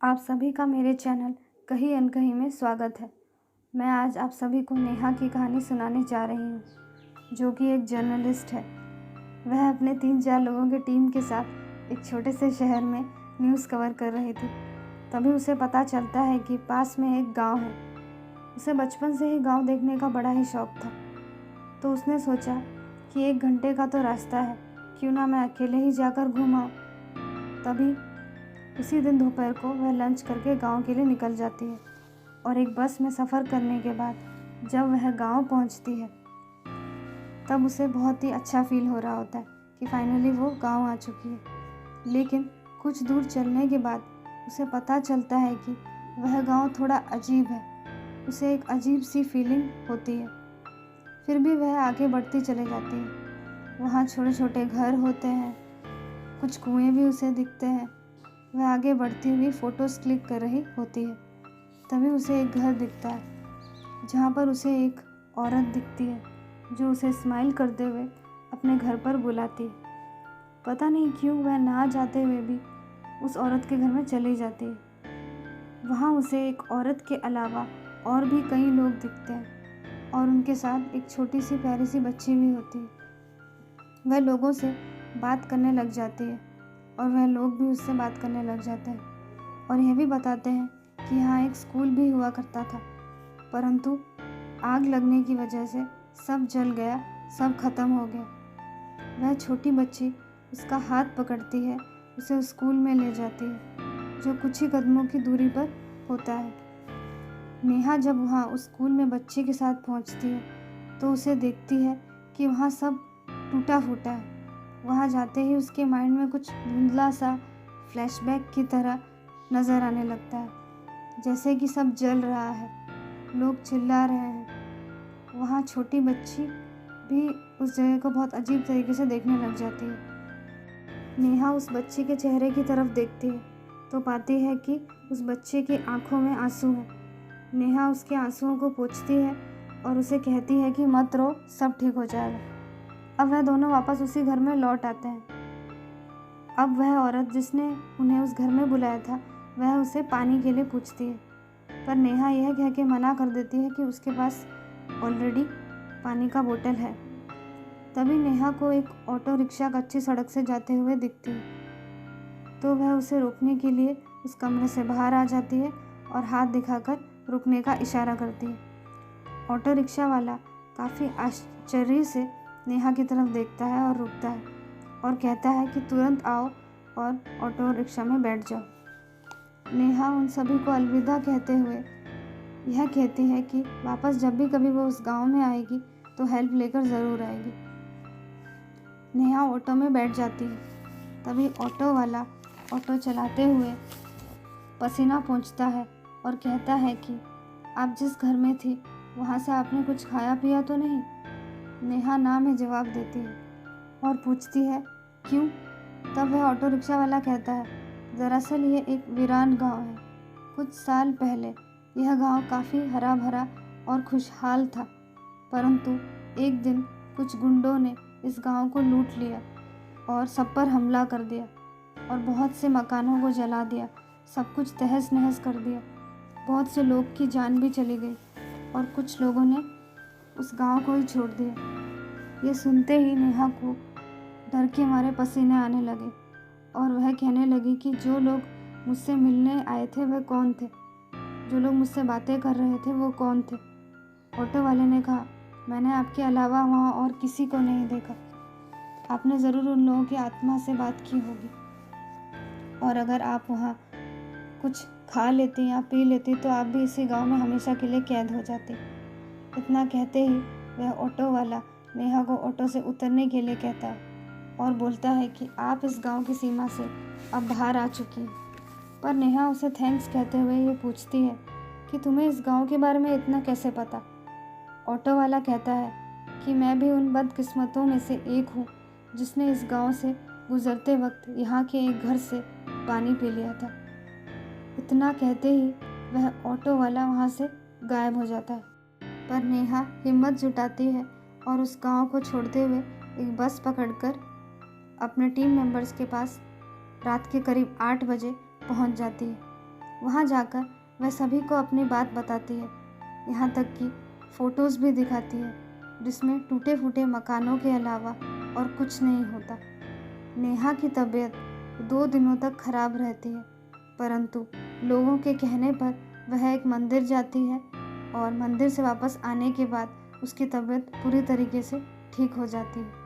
आप सभी का मेरे चैनल कहीं अनकहीं में स्वागत है। मैं आज आप सभी को नेहा की कहानी सुनाने जा रही हूँ, जो कि एक जर्नलिस्ट है। वह अपने 3-4 लोगों की टीम के साथ एक छोटे से शहर में न्यूज़ कवर कर रही थी। तभी उसे पता चलता है कि पास में एक गांव है। उसे बचपन से ही गांव देखने का बड़ा ही शौक था, तो उसने सोचा कि 1 घंटे का तो रास्ता है, क्यों ना मैं अकेले ही जाकर घूम आऊँ। तभी उसी दिन दोपहर को वह लंच करके गांव के लिए निकल जाती है और एक बस में सफ़र करने के बाद जब वह गांव पहुंचती है तब उसे बहुत ही अच्छा फील हो रहा होता है कि फाइनली वो गांव आ चुकी है। लेकिन कुछ दूर चलने के बाद उसे पता चलता है कि वह गांव थोड़ा अजीब है। उसे एक अजीब सी फीलिंग होती है। फिर भी वह आगे बढ़ती चली जाती है। वहाँ छोटे छोटे घर होते हैं, कुछ कुएं भी उसे दिखते हैं। वह आगे बढ़ती हुई फ़ोटोज़ क्लिक कर रही होती है। तभी उसे एक घर दिखता है जहाँ पर उसे एक औरत दिखती है जो उसे स्माइल करते हुए अपने घर पर बुलाती है। पता नहीं क्यों वह ना चाहते हुए भी उस औरत के घर में चली जाती है। वहाँ उसे एक औरत के अलावा और भी कई लोग दिखते हैं और उनके साथ एक छोटी सी प्यारी सी बच्ची भी होती है। वह लोगों से बात करने लग जाती है और वह लोग भी उससे बात करने लग जाते हैं और यह भी बताते हैं कि यहाँ एक स्कूल भी हुआ करता था, परंतु आग लगने की वजह से सब जल गया, सब खत्म हो गया। वह छोटी बच्ची उसका हाथ पकड़ती है, उसे उस स्कूल में ले जाती है जो कुछ ही कदमों की दूरी पर होता है। नेहा जब वहाँ उस स्कूल में बच्ची के साथ पहुँचती है तो उसे देखती है कि वहाँ सब टूटा फूटा है। वहाँ जाते ही उसके माइंड में कुछ धुंधला सा फ्लैशबैक की तरह नज़र आने लगता है, जैसे कि सब जल रहा है, लोग चिल्ला रहे हैं। वहाँ छोटी बच्ची भी उस जगह को बहुत अजीब तरीके से देखने लग जाती है। नेहा उस बच्ची के चेहरे की तरफ देखती है तो पाती है कि उस बच्चे की आंखों में आंसू है। नेहा उसके आंसुओं को पोंछती है और उसे कहती है कि मत रो, सब ठीक हो जाएगा। अब वह दोनों वापस उसी घर में लौट आते हैं। अब वह औरत जिसने उन्हें उस घर में बुलाया था वह उसे पानी के लिए पूछती है, पर नेहा यह कह के मना कर देती है कि उसके पास ऑलरेडी पानी का बोतल है। तभी नेहा को एक ऑटो रिक्शा कच्ची सड़क से जाते हुए दिखती है, तो वह उसे रोकने के लिए उस कमरे से बाहर आ जाती है और हाथ दिखाकर रुकने का इशारा करती है। ऑटो रिक्शा वाला काफ़ी आश्चर्य से नेहा की तरफ देखता है और रुकता है और कहता है कि तुरंत आओ और ऑटो रिक्शा में बैठ जाओ। नेहा उन सभी को अलविदा कहते हुए यह कहती है कि वापस जब भी कभी वो उस गांव में आएगी तो हेल्प लेकर ज़रूर आएगी। नेहा ऑटो में बैठ जाती है। तभी ऑटो वाला ऑटो चलाते हुए पसीना पोंछता है और कहता है कि आप जिस घर में थी वहाँ से आपने कुछ खाया पिया तो नहीं? नेहा ना में जवाब देती है और पूछती है क्यों? तब वह ऑटो रिक्शा वाला कहता है, दरअसल ये एक वीरान गांव है। कुछ साल पहले यह गांव काफ़ी हरा भरा और खुशहाल था, परंतु एक दिन कुछ गुंडों ने इस गांव को लूट लिया और सब पर हमला कर दिया और बहुत से मकानों को जला दिया, सब कुछ तहस नहस कर दिया। बहुत से लोग की जान भी चली गई और कुछ लोगों ने उस गांव को ही छोड़ दिया। ये सुनते ही नेहा को डर के मारे पसीने आने लगे और वह कहने लगी कि जो लोग मुझसे मिलने आए थे वह कौन थे, जो लोग मुझसे बातें कर रहे थे वो कौन थे। ऑटो वाले ने कहा, मैंने आपके अलावा वहाँ और किसी को नहीं देखा। आपने ज़रूर उन लोगों की आत्मा से बात की होगी, और अगर आप वहाँ कुछ खा लेती या पी लेती तो आप भी इसी गांव में हमेशा के लिए कैद हो जाती। इतना कहते ही वह ऑटो वाला नेहा को ऑटो से उतरने के लिए कहता है और बोलता है कि आप इस गांव की सीमा से अब बाहर आ चुकी हैं। पर नेहा उसे थैंक्स कहते हुए ये पूछती है कि तुम्हें इस गांव के बारे में इतना कैसे पता? ऑटो वाला कहता है कि मैं भी उन बदकिस्मतों में से एक हूँ जिसने इस गांव से गुजरते वक्त यहाँ के एक घर से पानी पी लिया था। इतना कहते ही वह ऑटो वाला वहाँ से गायब हो जाता है। पर नेहा हिम्मत जुटाती है और उस गांव को छोड़ते हुए एक बस पकड़कर अपने टीम मेंबर्स के पास रात के करीब 8 बजे पहुंच जाती है। वहाँ जाकर वह सभी को अपनी बात बताती है, यहाँ तक कि फ़ोटोज़ भी दिखाती है जिसमें टूटे फूटे मकानों के अलावा और कुछ नहीं होता। नेहा की तबीयत 2 दिनों तक खराब रहती है, परंतु लोगों के कहने पर वह एक मंदिर जाती है और मंदिर से वापस आने के बाद उसकी तबीयत पूरी तरीके से ठीक हो जाती है।